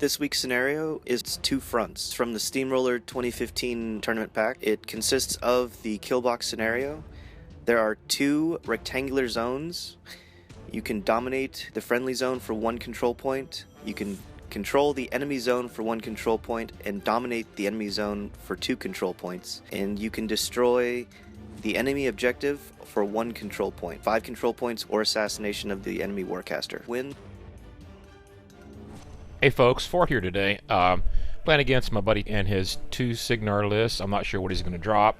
This week's scenario is two fronts from the Steamroller 2015 tournament pack. It consists of the Killbox scenario. There are two rectangular zones. You can dominate the friendly zone for 1 control point. You can control the enemy zone for 1 control point and dominate the enemy zone for 2 control points. And you can destroy the enemy objective for 1 control point, 5 control points, or assassination of the enemy warcaster. Win. Hey folks, Fort here today. Playing against my buddy and his 2 Cygnar lists. I'm not sure what he's going to drop,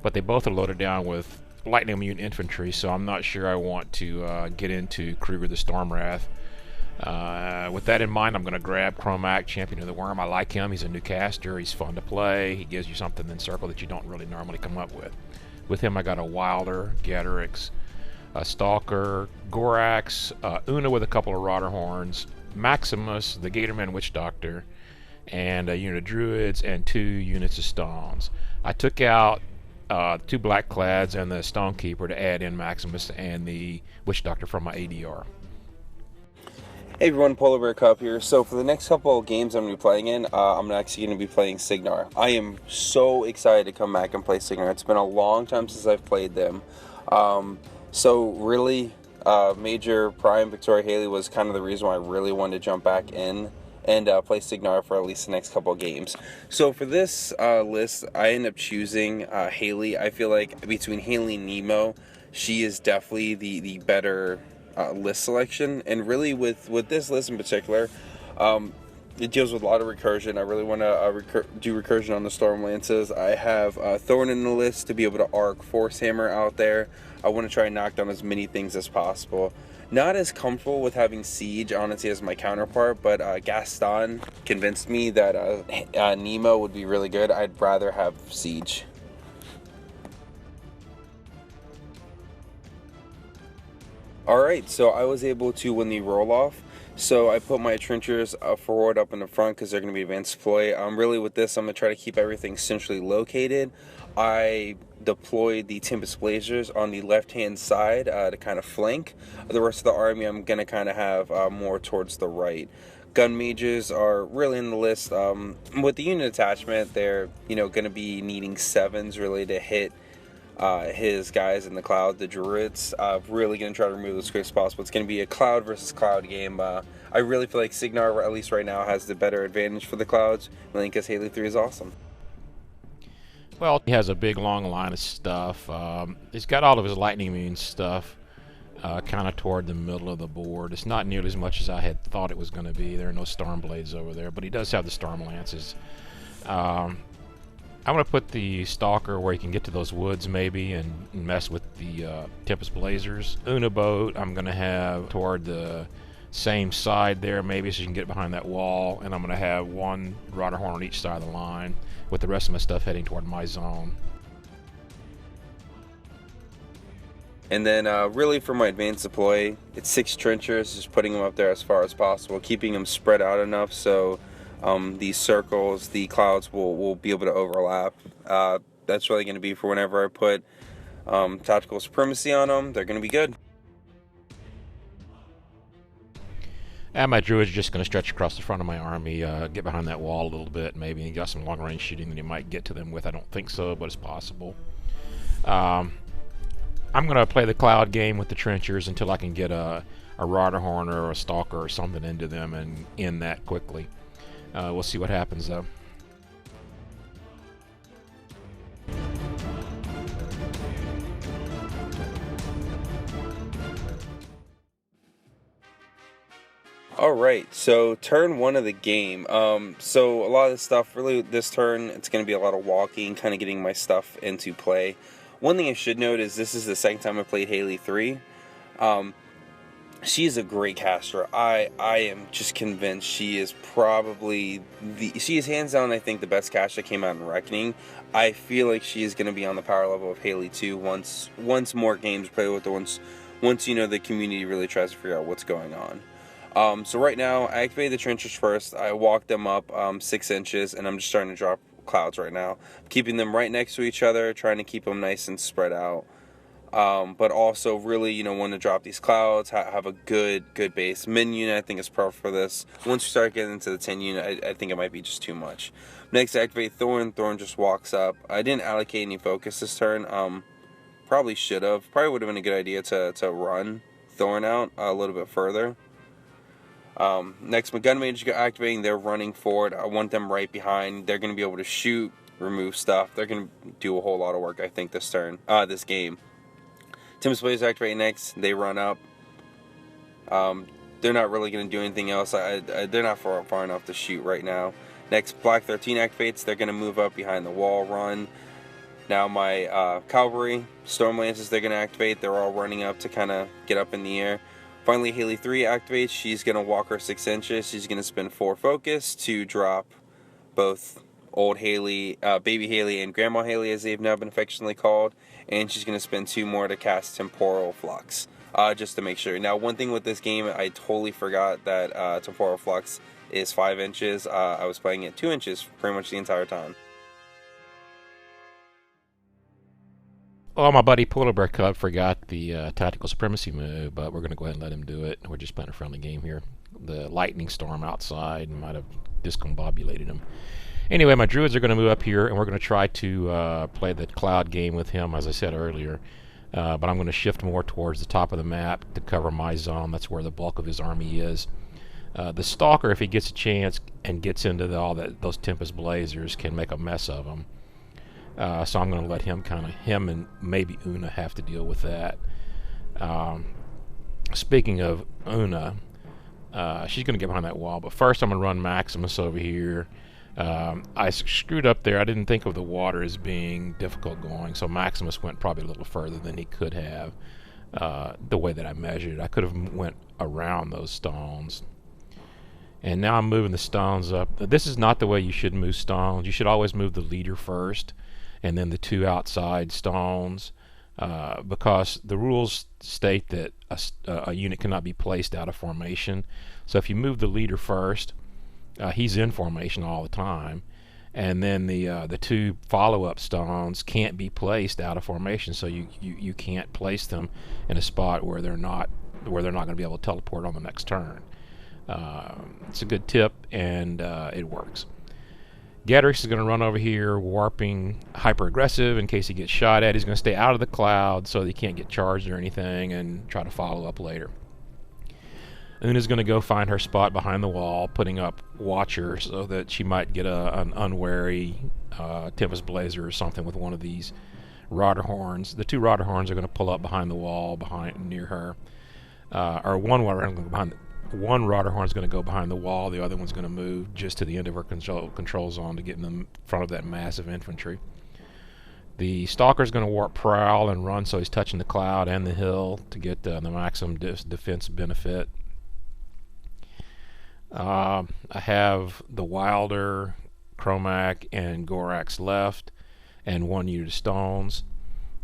but they both are loaded down with lightning immune infantry, so I'm not sure I want to get into Kruger the Stormwrath. With that in mind, I'm going to grab E-Kromac, Champion of the Wurm. I like him. He's a new caster. He's fun to play. He gives you something in circle that you don't really normally come up with. With him, I got a Wilder, Ghetorix, a Stalker, Gorax, Una with a couple of Rotterhorns, Maximus, the Gatorman Witch Doctor, and a unit of Druids and 2 units of Stones. I took out 2 Blackclads and the Stonekeeper to add in Maximus and the Witch Doctor from my ADR. Hey everyone, PolarBearCub here. So for the next couple of games I'm going to be playing in, I'm actually going to be playing Cygnar. I am so excited to come back and play Cygnar. It's been a long time since I've played them. So really, Major Prime Victoria Haley was kind of the reason why I really wanted to jump back in and play Cygnar for at least the next couple of games. So for this list, I ended up choosing Haley. I feel like between Haley and Nemo, she is definitely the better list selection. And really with this list in particular, it deals with a lot of recursion. I really want to do recursion on the Storm Lances. I have Thorn in the list to be able to arc Force Hammer out there. I want to try and knock down as many things as possible. Not as comfortable with having Siege, honestly, as my counterpart, but Gaston convinced me that Nemo would be really good. I'd rather have Siege. Alright, so I was able to win the roll-off. So I put my trenchers forward up in the front because they're going to be advanced deploy. Really with this, I'm going to try to keep everything centrally located. I deployed the Tempest Blazers on the left-hand side to kind of flank. The rest of the army I'm going to kind of have more towards the right. Gun mages are really in the list. With the unit attachment, they're going to be needing 7s really to hit his guys in the cloud, the Druids. Really going to try to remove as quick as possible. It's going to be a cloud versus cloud game. I really feel like Cygnar, at least right now, has the better advantage for the clouds, mainly because Haley3 is awesome. Well, he has a big long line of stuff. He's got all of his lightning immune stuff kind of toward the middle of the board. It's not nearly as much as I had thought it was going to be. There are no Storm Blades over there, but he does have the Storm Lances. I'm going to put the Stalker where he can get to those woods maybe and mess with the Tempest Blazers. Una boat I'm going to have toward the same side there maybe so you can get behind that wall. And I'm going to have 1 Rotterhorn on each side of the line with the rest of my stuff heading toward my zone. And then really for my advanced deploy, it's 6 trenchers, just putting them up there as far as possible, keeping them spread out enough so these circles, the clouds will be able to overlap. That's really going to be for whenever I put tactical supremacy on them. They're going to be good. And my Druid's just going to stretch across the front of my army, get behind that wall a little bit maybe, and got some long range shooting that you might get to them with. I don't think so, but it's possible. I'm going to play the cloud game with the trenchers until I can get a Rotterhorn or a Stalker or something into them and end that quickly. We'll see what happens though. Alright, so turn 1 of the game. So a lot of this stuff, really this turn, it's going to be a lot of walking, kind of getting my stuff into play. One thing I should note is this is the second time I played Haley3. She is a great caster. I am just convinced she is probably she is hands down, I think, the best caster that came out in Reckoning. I feel like she is going to be on the power level of Haley2 once more games play with her, once the community really tries to figure out what's going on. So right now, I activated the trenchers first. I walked them up 6 inches, and I'm just starting to drop clouds right now. Keeping them right next to each other, trying to keep them nice and spread out. but also really, you know, want to drop these clouds, have a good base. Min unit, I think, is perfect for this. Once you start getting into the 10 unit, I think it might be just too much. Next, activate Thorn. Thorn just walks up. I didn't allocate any focus this turn. Probably should have. Probably would have been a good idea to run Thorn out a little bit further. Next, my gun mage activating. They're running forward. I want them right behind. They're going to be able to shoot, remove stuff. They're going to do a whole lot of work, I think, this turn, this game. Tempest Blaze activate next. They run up. They're not really going to do anything else. They're not far enough to shoot right now. Next, Black 13 activates. They're going to move up behind the wall, run. Now my Cavalry, Storm Lances, they're going to activate. They're all running up to kind of get up in the air. Finally, Haley3 activates. She's going to walk her 6 inches. She's going to spend 4 focus to drop both old Haley, baby Haley, and Grandma Haley, as they've now been affectionately called. And she's going to spend 2 more to cast Temporal Flux, just to make sure. Now, one thing with this game, I totally forgot that Temporal Flux is 5 inches. I was playing it 2 inches pretty much the entire time. Oh, my buddy PolarBearCub forgot the Tactical Supremacy move, but we're going to go ahead and let him do it. We're just playing a friendly game here. The lightning storm outside might have discombobulated him. Anyway, my Druids are going to move up here, and we're going to try to play the cloud game with him, as I said earlier. But I'm going to shift more towards the top of the map to cover my zone. That's where the bulk of his army is. The Stalker, if he gets a chance and gets into those Tempest Blazers, can make a mess of him. So I'm going to let him him and maybe Una have to deal with that. Speaking of Una, she's going to get behind that wall. But first I'm going to run Maximus over here. I screwed up there. I didn't think of the water as being difficult going. So Maximus went probably a little further than he could have. The way that I measured, I could have went around those stones. And now I'm moving the stones up. This is not the way you should move stones. You should always move the leader first, and then the 2 outside stones, because the rules state that a unit cannot be placed out of formation. So if you move the leader first, he's in formation all the time, and then the 2 follow-up stones can't be placed out of formation. So you can't place them in a spot where they're not going to be able to teleport on the next turn. It's a good tip, and it works. Ghetorix is going to run over here, warping hyper aggressive in case he gets shot at. He's going to stay out of the cloud so that he can't get charged or anything, and try to follow up later. And then he's going to go find her spot behind the wall, putting up Watcher so that she might get an unwary Tempest Blazer or something with one of these Rotterhorns. The 2 Rotterhorns are going to pull up behind the wall, near her, or one Rotterhorn is going to go behind the wall. The other one's going to move just to the end of her control zone to get in the front of that massive infantry. The Stalker's going to warp Prowl and run so he's touching the cloud and the hill to get the maximum defense benefit. I have the Wilder, E-Kromac, and Gorax left, and 1 unit of stones.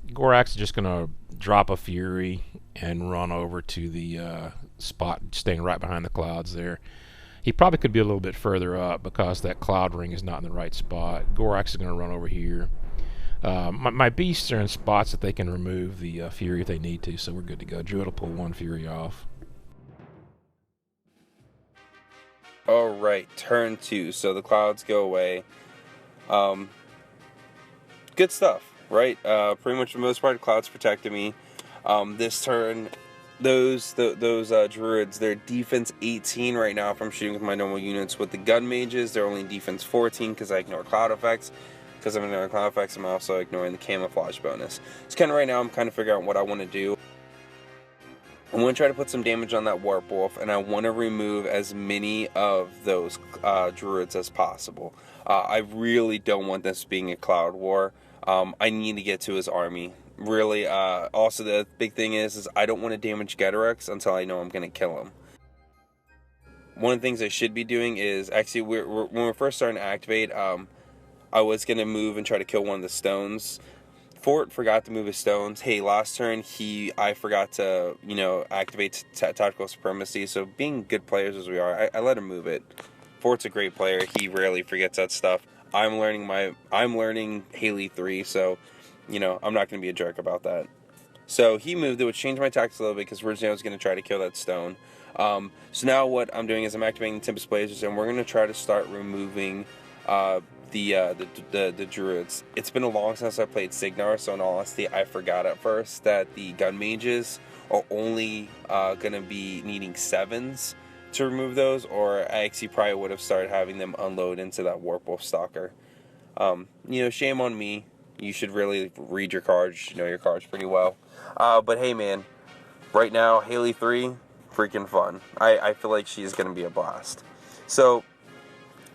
Gorax is just going to drop a Fury and run over to the spot, staying right behind the clouds there. He probably could be a little bit further up because that cloud ring is not in the right spot. Gorax is going to run over here. My beasts are in spots that they can remove the Fury if they need to, so we're good to go. Druid will pull 1 Fury off. Alright, turn 2. So the clouds go away. Good stuff, right? Pretty much for the most part, clouds protected me. This turn, those Druids, they're defense 18 right now if I'm shooting with my normal units. With the gun mages, they're only defense 14 because I ignore cloud effects. Because I'm ignoring cloud effects, I'm also ignoring the camouflage bonus. So kind of right now, I'm kind of figuring out what I want to do. I want to try to put some damage on that Warpwolf, and I want to remove as many of those Druids as possible. I really don't want this being a cloud war. I need to get to his army. Really, also the big thing is I don't want to damage Ghetorix until I know I'm going to kill him. One of the things I should be doing is, actually, when we're first starting to activate, I was going to move and try to kill one of the stones. Fort forgot to move his stones. Hey, last turn, I forgot to, activate Tactical Supremacy, so being good players as we are, I let him move it. Fort's a great player. He rarely forgets that stuff. I'm learning Haley3, so, I'm not going to be a jerk about that. So he moved it, which changed my tactics a little bit because originally I was going to try to kill that stone. So now what I'm doing is I'm activating the Tempest Blazers, and we're going to try to start removing the Druids. It's been a long since I played Cygnar, so in all honesty, I forgot at first that the gun mages are only going to be needing 7s to remove those, or I actually probably would have started having them unload into that Warpwolf Stalker. You know, shame on me. You should really read your cards. You should know your cards pretty well. But hey, man, right now, Haley3, freaking fun. I feel like she's going to be a blast. So,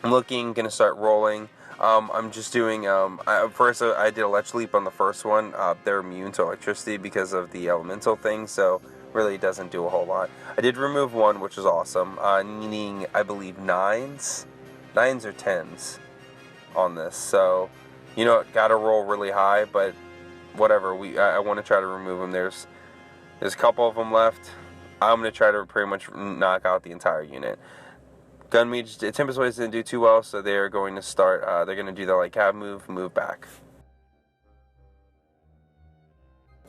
I'm looking, going to start rolling. I'm just doing, first I did Electric Leap on the first one. They're immune to electricity because of the elemental thing, so really it doesn't do a whole lot. I did remove one, which is awesome, needing, I believe, 9s or 10s on this. So, you know, gotta roll really high, but whatever. I want to try to remove them. There's a couple of them left. I'm going to try to pretty much knock out the entire unit. Gun Mage, Tempest Blazers didn't do too well, so they're going to start, they're going to do the like cab move back.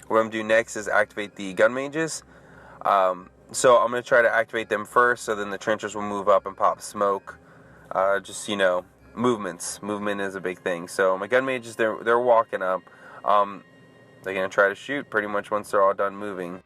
What I'm going to do next is activate the Gun Mages. So I'm going to try to activate them first, so then the trenchers will move up and pop smoke. Just, you know, movements. Movement is a big thing. So my Gun Mages, they're walking up. They're going to try to shoot pretty much once they're all done moving.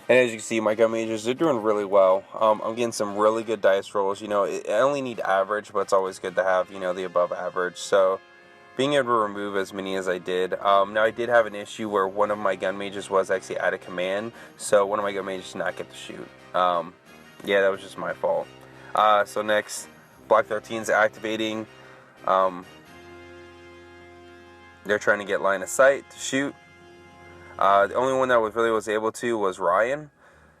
And as you can see, my Gun Mages, they're doing really well. I'm getting some really good dice rolls. You know, I only need average, but it's always good to have, you know, the above average. So, being able to remove as many as I did. Now, I did have an issue where one of my Gun Mages was actually out of command. So, one of my Gun Mages did not get to shoot. Yeah, that was just my fault. So, next, Block 13's activating. They're trying to get line of sight to shoot. The only one that was able to was Ryan.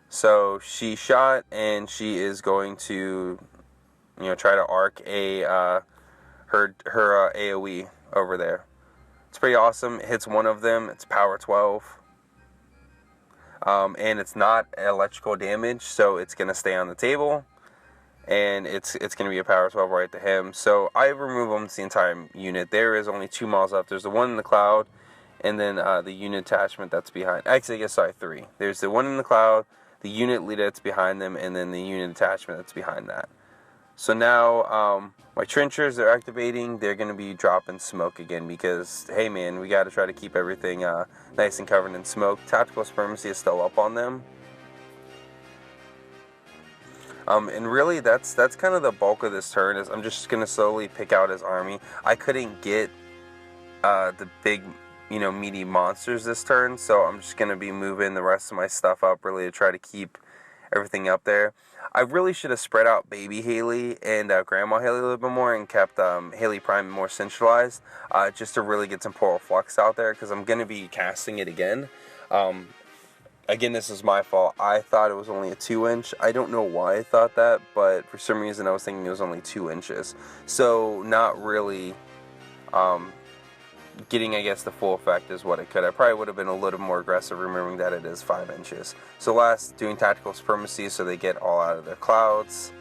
So she shot, and she is going to, you know, try to arc her AoE over there. It's pretty awesome. It hits one of them. It's power 12. And it's not electrical damage, so it's going to stay on the table. And it's going to be a power 12 right to him. So I remove almost the entire unit. There is only 2 models left. There's the one in the cloud, and then the unit attachment that's behind. Actually, I guess, sorry, 3. There's the one in the cloud, the unit leader that's behind them, and then the unit attachment that's behind that. So now, my trenchers are activating. They're going to be dropping smoke again because, hey man, we got to try to keep everything nice and covered in smoke. Tactical Supremacy is still up on them. And really, that's kind of the bulk of this turn. Is I'm just going to slowly pick out his army. I couldn't get the big, you know, meaty monsters this turn, so I'm just going to be moving the rest of my stuff up really to try to keep everything up there. I really should have spread out baby Haley and grandma Haley a little bit more and kept Haley Prime more centralized, just to really get some Polar Flux out there, because I'm going to be casting it again. Again, this is my fault. I thought it was only a 2-inch. I don't know why I thought that, but for some reason I was thinking it was only 2 inches. So not really getting, I guess, the full effect is what it could. I probably would have been a little more aggressive, remembering that it is 5 inches. So last, doing Tactical Supremacy so they get all out of their clouds.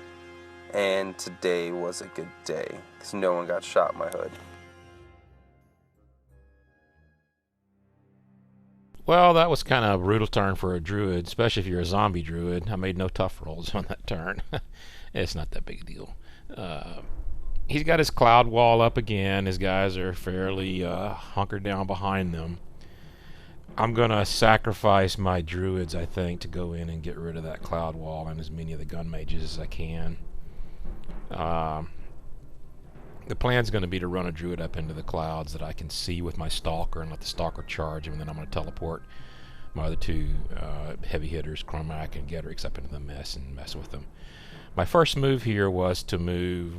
And today was a good day, because no one got shot in my hood. Well, that was kind of a brutal turn for a druid, especially if you're a zombie druid. I made no tough rolls on that turn. It's not that big a deal. He's got his cloud wall up again. His guys are fairly hunkered down behind them. I'm going to sacrifice my druids, I think, to go in and get rid of that cloud wall and as many of the gun mages as I can. The plan's going to be to run a druid up into the clouds that I can see with my stalker and let the stalker charge him, and then I'm going to teleport my other two heavy hitters, E-Kromac and Ghetorix, up into the mess and mess with them. My first move here was to move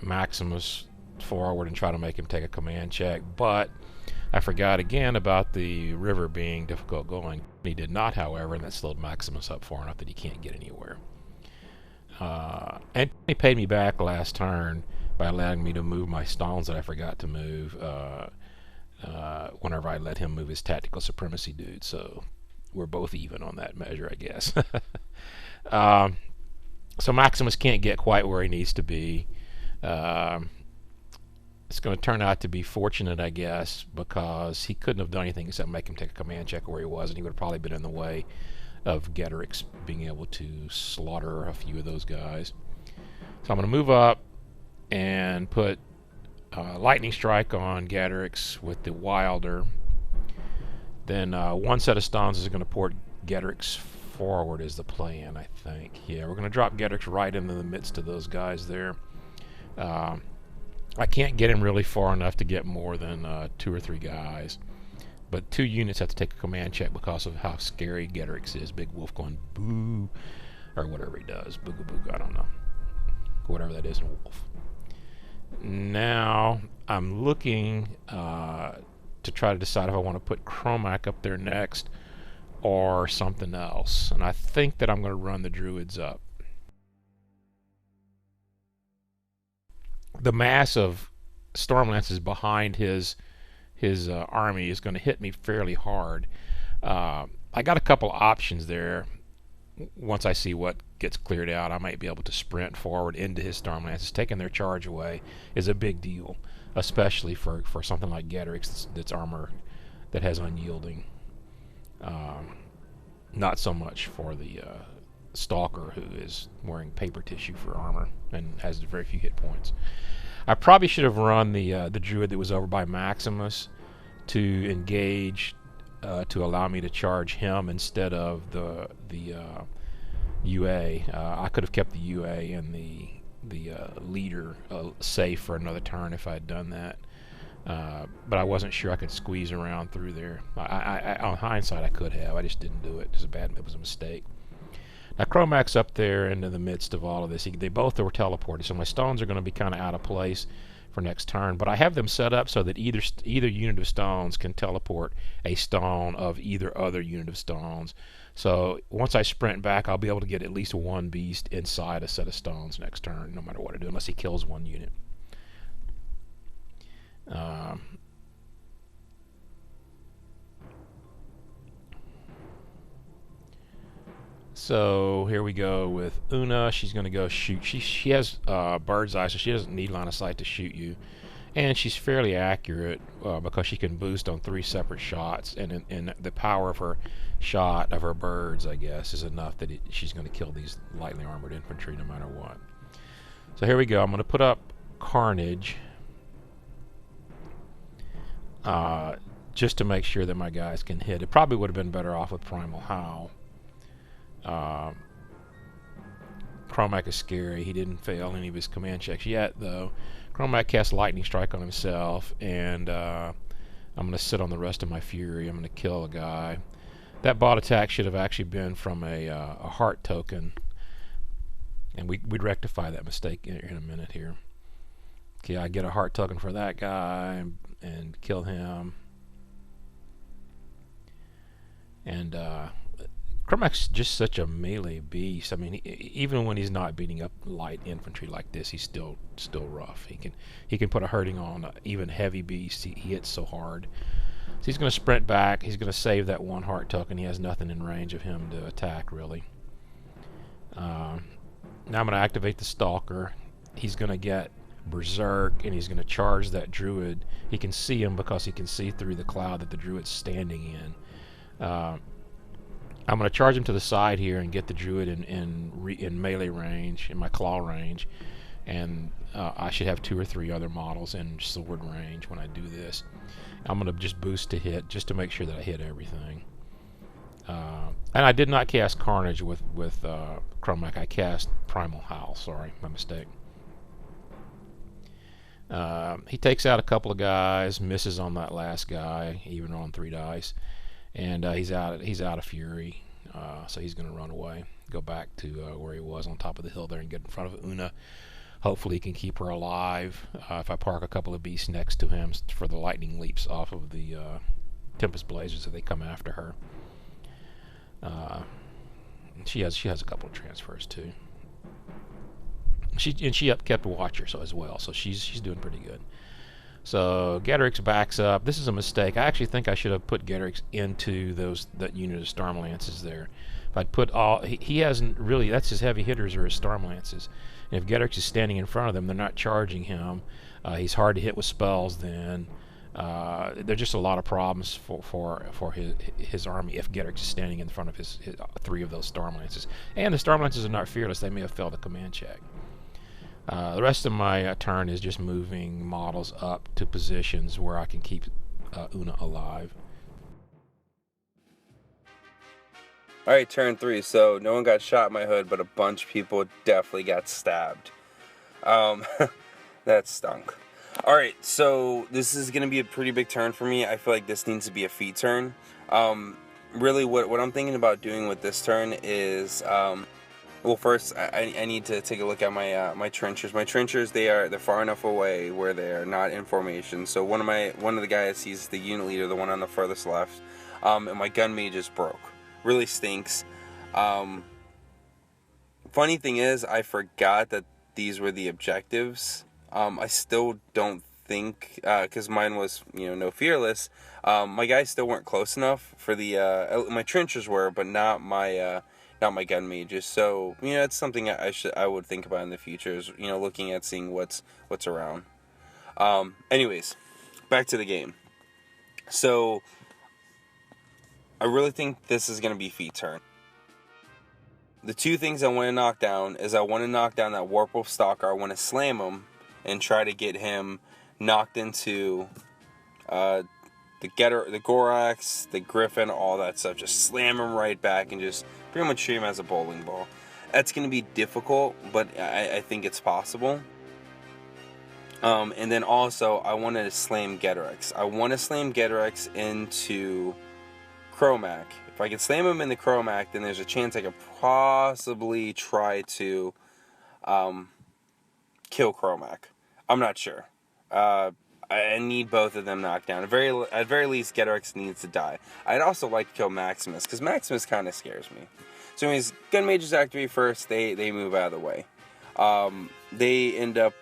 Maximus forward and try to make him take a command check, but I forgot again about the river being difficult going. He did not, however, and that slowed Maximus up far enough that he can't get anywhere. And he paid me back last turn by allowing me to move my stones that I forgot to move whenever I let him move his tactical supremacy dude, so we're both even on that measure, I guess. So Maximus can't get quite where he needs to be. It's going to turn out to be fortunate, I guess, because he couldn't have done anything except make him take a command check where he was, and he would have probably been in the way of Ghetorix being able to slaughter a few of those guys. So I'm going to move up and put Lightning Strike on Ghetorix with the Wilder. Then one set of stones is going to port Ghetorix forward is the plan, I think. Yeah, we're going to drop Ghetorix right into the midst of those guys there. I can't get him really far enough to get more than 2 or 3 guys. But 2 units have to take a command check because of how scary Ghetorix is. Big wolf going boo, or whatever he does. Booga booga, I don't know. Whatever that is in wolf. Now, I'm looking to try to decide if I want to put E-Kromac up there next or something else. And I think that I'm going to run the Druids up. The mass of Stormlances behind his army is going to hit me fairly hard. I got a couple options there. Once I see what gets cleared out, I might be able to sprint forward into his Stormlances. Taking their charge away is a big deal, especially for something like Ghetorix that's armor that has unyielding. Not so much for the Stalker, who is wearing paper tissue for armor and has very few hit points. I probably should have run the Druid that was over by Maximus to engage to allow me to charge him instead of the UA. I could have kept the UA and the leader safe for another turn if I had done that. But I wasn't sure I could squeeze around through there. On hindsight, I could have. I just didn't do it. It was a mistake. Now, E-Kromac's up there into the midst of all of this. They both were teleported, so my stones are going to be kind of out of place for next turn. But I have them set up so that either unit of stones can teleport a stone of either other unit of stones. So once I sprint back, I'll be able to get at least one beast inside a set of stones next turn, no matter what I do, unless he kills one unit. So here we go with Una. She's going to go shoot. She has bird's eye, so she doesn't need line of sight to shoot you. And she's fairly accurate because she can boost on 3 separate shots. And the power of her shot, of her birds, I guess, is enough that she's going to kill these lightly armored infantry no matter what. So here we go. I'm going to put up Carnage just to make sure that my guys can hit. It probably would have been better off with Primal Howl. E-Kromac is scary. He didn't fail any of his command checks yet, though. E-Kromac casts Lightning Strike on himself, and I'm going to sit on the rest of my Fury. I'm going to kill a guy. That bot attack should have actually been from a heart token, and we'd rectify that mistake in a minute here. Okay, I get a heart token for that guy and kill him. And E-Kromac's just such a melee beast. I mean, even when he's not beating up light infantry like this, he's still rough. He can put a hurting on even heavy beasts. He hits so hard. So he's going to sprint back. He's going to save that 1 heart token. He has nothing in range of him to attack, really. Now I'm going to activate the Stalker. He's going to get Berserk, and he's going to charge that Druid. He can see him because he can see through the cloud that the Druid's standing in. I'm going to charge him to the side here and get the Druid in melee range, in my claw range, and I should have 2 or 3 other models in sword range when I do this. I'm going to just boost to hit just to make sure that I hit everything. And I did not cast Carnage with E-Kromac. I cast Primal Howl. Sorry, my mistake. He takes out a couple of guys, misses on that last guy, even on 3 dice. and he's out of fury, so he's going to run away, go back to where he was on top of the hill there and get in front of Una. Hopefully he can keep her alive. If I park a couple of beasts next to him for the lightning leaps off of the Tempest Blazers if they come after her. She has a couple of transfers too. She kept Watcher as well, so she's doing pretty good. So Ghetorix backs up. This is a mistake. I actually think I should have put Ghetorix into that unit of Stormlances there. If I'd put all, he hasn't really. That's his heavy hitters or his Stormlances. And if Ghetorix is standing in front of them, they're not charging him. He's hard to hit with spells. Then there's just a lot of problems for his army if Ghetorix is standing in front of his 3 of those Stormlances. And the Stormlances are not fearless. They may have failed a command check. The rest of my turn is just moving models up to positions where I can keep Una alive. Alright, turn 3. So, no one got shot in my hood, but a bunch of people definitely got stabbed. That stunk. Alright, so this is going to be a pretty big turn for me. I feel like this needs to be a feat turn. Really, what I'm thinking about doing with this turn is... well, first, I need to take a look at my trenchers. My trenchers, they're far enough away where they're not in formation. So one of the guys, he's the unit leader, the one on the furthest left, and my gun mage just broke. Really stinks. Funny thing is, I forgot that these were the objectives. I still don't think, because mine was, no fearless. My guys still weren't close enough for the. My trenchers were, but not my gun mages. So it's something I would think about in the future. Is looking at seeing what's around. Anyways, back to the game. So I really think this is going to be feat turn. The 2 things I want to knock down is I want to knock down that Warpwolf Stalker. I want to slam him and try to get him knocked into the Gorax, the Griffon, all that stuff. Just slam him right back and just pretty much treat him as a bowling ball. That's going to be difficult, but I think it's possible. And then also, I want to slam Ghetorix. I want to slam Ghetorix into E-Kromac. If I can slam him in the E-Kromac, then there's a chance I could possibly try to kill E-Kromac. I'm not sure. I need both of them knocked down. At very least, Ghetorix needs to die. I'd also like to kill Maximus, because Maximus kind of scares me. So anyways, gun mages activate first, they move out of the way. They end up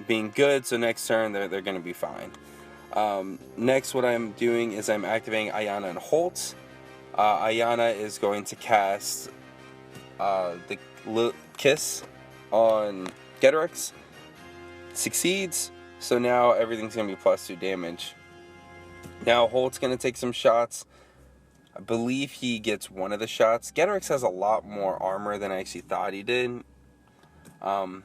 being good, so next turn they're going to be fine. Next, what I'm doing is I'm activating Aiyana and Holt. Aiyana is going to cast the Kiss on Ghetorix. Succeeds, so now everything's going to be +2 damage. Now Holt's going to take some shots. I believe he gets one of the shots. Ghetorix has a lot more armor than I actually thought he did. So,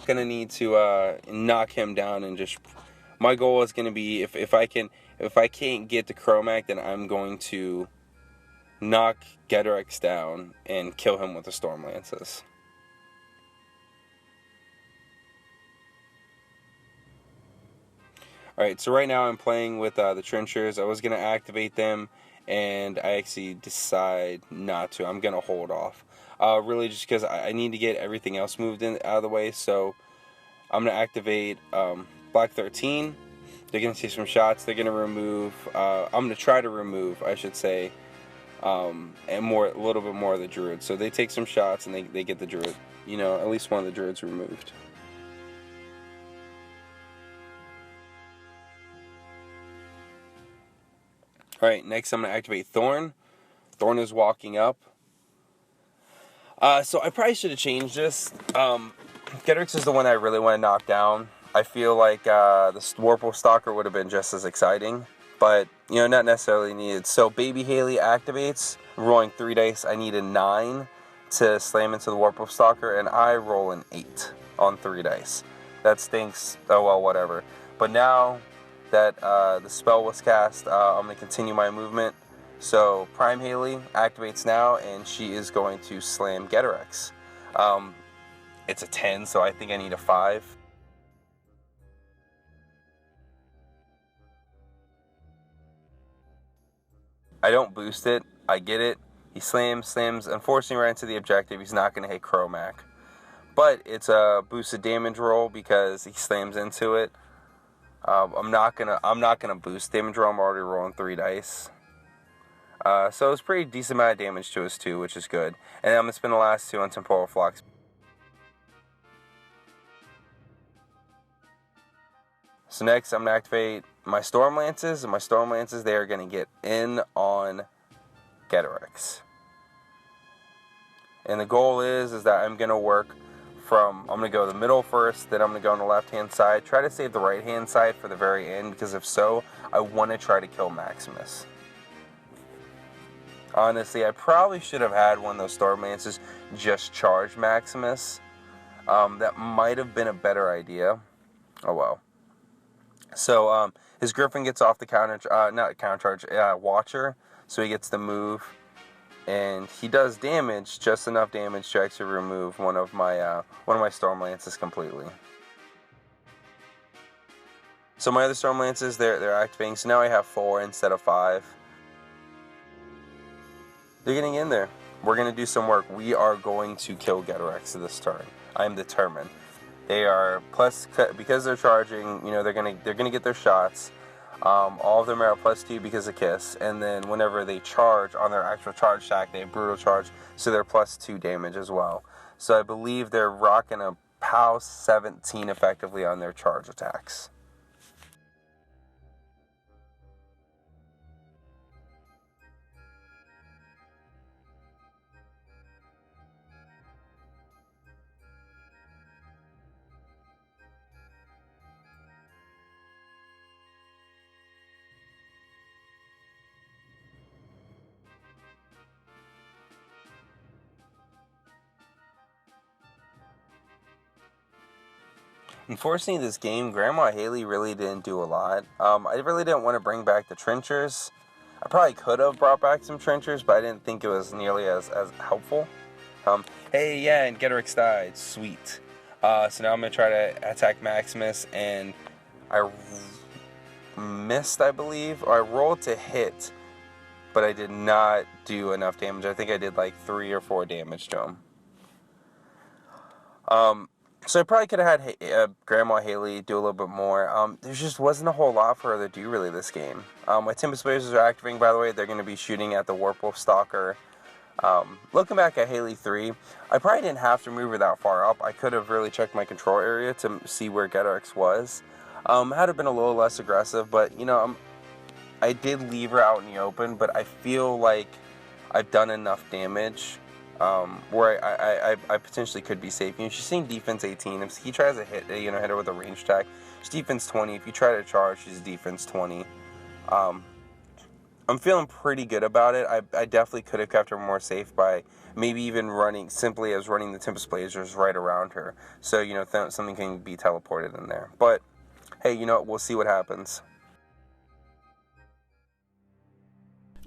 gonna need to knock him down and just... My goal is gonna be, if I can't get the E-Kromac, then I'm going to knock Ghetorix down and kill him with the Stormlances. Alright, so right now I'm playing with the trenchers. I was going to activate them, and I actually decide not to. I'm going to hold off. Really just because I need to get everything else moved out of the way. So I'm going to activate Black 13. They're going to take some shots. They're going to remove... I'm going to try to remove, I should say, and a little bit more of the Druids. So they take some shots, and they get the Druid. At least one of the Druids removed. Alright, next I'm going to activate Thorn. Thorn is walking up. So I probably should have changed this. Ghetorix is the one I really want to knock down. I feel like the Warpwolf Stalker would have been just as exciting. But, not necessarily needed. So Baby Haley activates. I'm rolling 3 dice. I need a 9 to slam into the Warpwolf Stalker. And I roll an 8 on 3 dice. That stinks. Oh well, whatever. But now that the spell was cast, I'm going to continue my movement. So Prime Haley activates now, and she is going to slam Ghetorix. It's a 10, so I think I need a 5. I don't boost it. I get it. He slams, unfortunately right into the objective. He's not going to hit E-Kromac. But it's a boosted damage roll because he slams into it. I'm not gonna boost damage roll. I'm already rolling 3 dice. So it's pretty decent amount of damage to us too, which is good. And I'm gonna spend the last 2 on Temporal Flux. So next, I'm gonna activate my Storm Lances, and my Storm Lances, they are gonna get in on Ghetorix. And the goal is that I'm gonna work from, I'm going to go the middle first, then I'm going to go on the left-hand side. Try to save the right-hand side for the very end, because if so, I want to try to kill Maximus. Honestly, I probably should have had one of those Storm Lances just charge Maximus. That might have been a better idea. Oh well. So, his Griffon gets off the Watcher, so he gets the move. And he does damage, just enough damage to actually remove one of my Storm Lances completely. So my other Storm Lances, they're activating. So now I have 4 instead of 5. They're getting in there. We're gonna do some work. We are going to kill Ghetorix this turn. I'm determined. They are plus, because they're charging. You know, they're gonna get their shots. All of them are at +2 because of Kiss, and then whenever they charge on their actual charge stack, they have Brutal Charge, so they're +2 damage as well. So I believe they're rocking a POW 17 effectively on their charge attacks. Unfortunately, this game, Grandma Haley really didn't do a lot. I really didn't want to bring back the Trenchers. I probably could have brought back some Trenchers, but I didn't think it was nearly as helpful. Hey, yeah, and Ghetorix died. Sweet. So now I'm going to try to attack Maximus, and I missed, I believe. Or I rolled to hit, but I did not do enough damage. I think I did like 3 or 4 damage to him. So I probably could have had Grandma Haley do a little bit more. There just wasn't a whole lot for her to do, really, this game. My Tempest Blazers are activating, by the way. They're going to be shooting at the Warpwolf Stalker. Looking back at Haley3, I probably didn't have to move her that far up. I could have really checked my control area to see where Ghetorix was. Had have been a little less aggressive, but, you know, I did leave her out in the open, but I feel like I've done enough damage where I potentially could be safe. You know, she's seeing defense 18. If he tries to hit her with a range attack, she's defense 20. If you try to charge, she's defense 20. I'm feeling pretty good about it. I definitely could have kept her more safe by maybe even running the Tempest Blazers right around her. So, you know, something can be teleported in there. But, hey, you know what? We'll see what happens.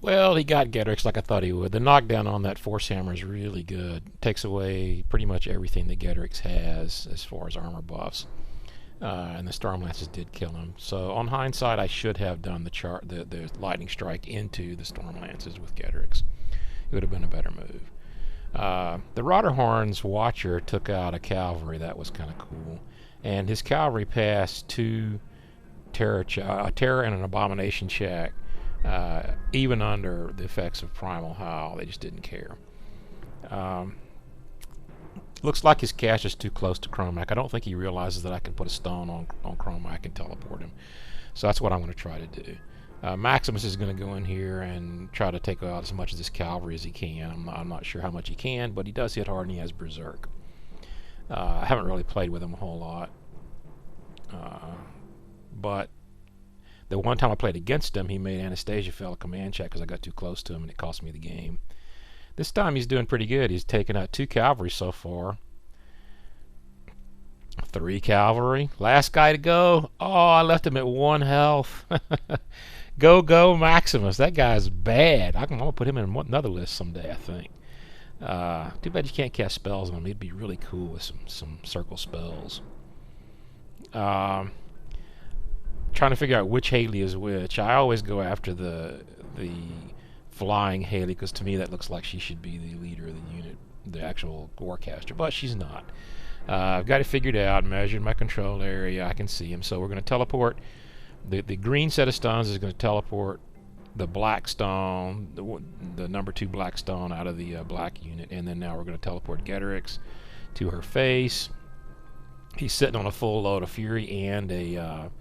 Well, he got Ghetorix like I thought he would. The knockdown on that Force Hammer is really good. Takes away pretty much everything that Ghetorix has as far as armor buffs. And the Storm Lances did kill him. So on hindsight, I should have done the Lightning Strike into the Storm Lances with Ghetorix. It would have been a better move. The Rotterhorn's Watcher took out a Cavalry. That was kind of cool. And his Cavalry passed 2 Terror and an Abomination check. Even under the effects of Primal Howl, they just didn't care. Looks like his cache is too close to E-Kromac. I don't think he realizes that I can put a stone on E-Kromac and teleport him. So that's what I'm going to try to do. Maximus is going to go in here and try to take out as much of this cavalry as he can. I'm not sure how much he can, but he does hit hard and he has Berserk. I haven't really played with him a whole lot. But the one time I played against him, he made Anastasia fail a command check because I got too close to him and it cost me the game. This time he's doing pretty good. He's taken out 2 cavalry so far. 3 cavalry. Last guy to go. Oh, I left him at 1 health. Go Maximus. That guy's bad. I'm going to put him in another list someday, I think. Too bad you can't cast spells on him. He'd be really cool with some circle spells. Trying to figure out which Haley is which. I always go after the flying Haley, because to me that looks like she should be the leader of the unit, the actual warcaster, but she's not. I've got it figured out, measured my control area, I can see him, so we're going to teleport. The green set of stones is going to teleport the black stone, the number 2 black stone out of the black unit, and then now we're going to teleport Ghetorix to her face. He's sitting on a full load of Fury and a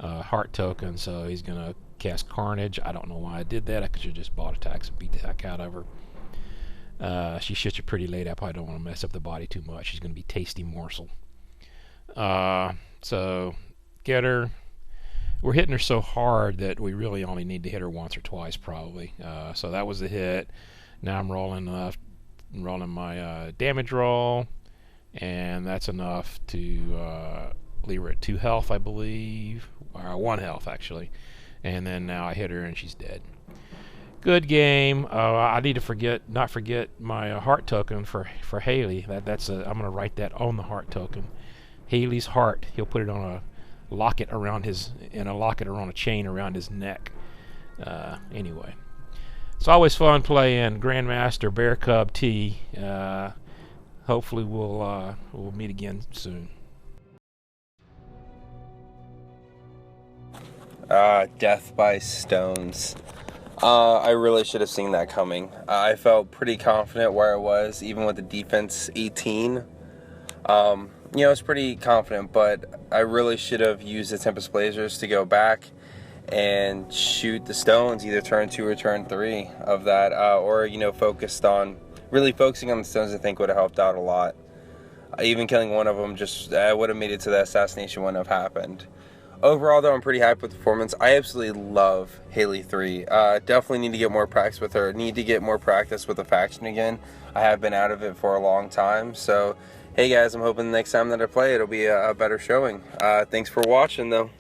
heart token, so he's going to cast Carnage. I don't know why I did that. I could have just bought attacks and beat the heck out of her. She shits you pretty late. I probably don't want to mess up the body too much. She's going to be tasty morsel. So get her. We're hitting her so hard that we really only need to hit her once or twice probably. So that was the hit. Now I'm rolling my damage roll, and that's enough to leave her at 2 health, I believe, or 1 health actually. And then now I hit her and she's dead. Good game. I need to not forget my heart token for Haley. I'm gonna write that on the heart token. Haley's heart. He'll put it on a locket around a chain around his neck. Anyway, it's always fun playing Grandmaster BearCub T. Hopefully we'll meet again soon. Death by stones. I really should have seen that coming. I felt pretty confident where I was, even with the defense 18. I was pretty confident, but I really should have used the Tempest Blazers to go back and shoot the stones, either turn 2 or turn 3 of that, or really focusing on the stones. I think would have helped out a lot. Even killing one of them would have made it to the assassination wouldn't have happened. Overall, though, I'm pretty happy with the performance. I absolutely love Haley3. Definitely need to get more practice with her. Need to get more practice with the faction again. I have been out of it for a long time. So, hey guys, I'm hoping the next time that I play, it'll be a better showing. Thanks for watching, though.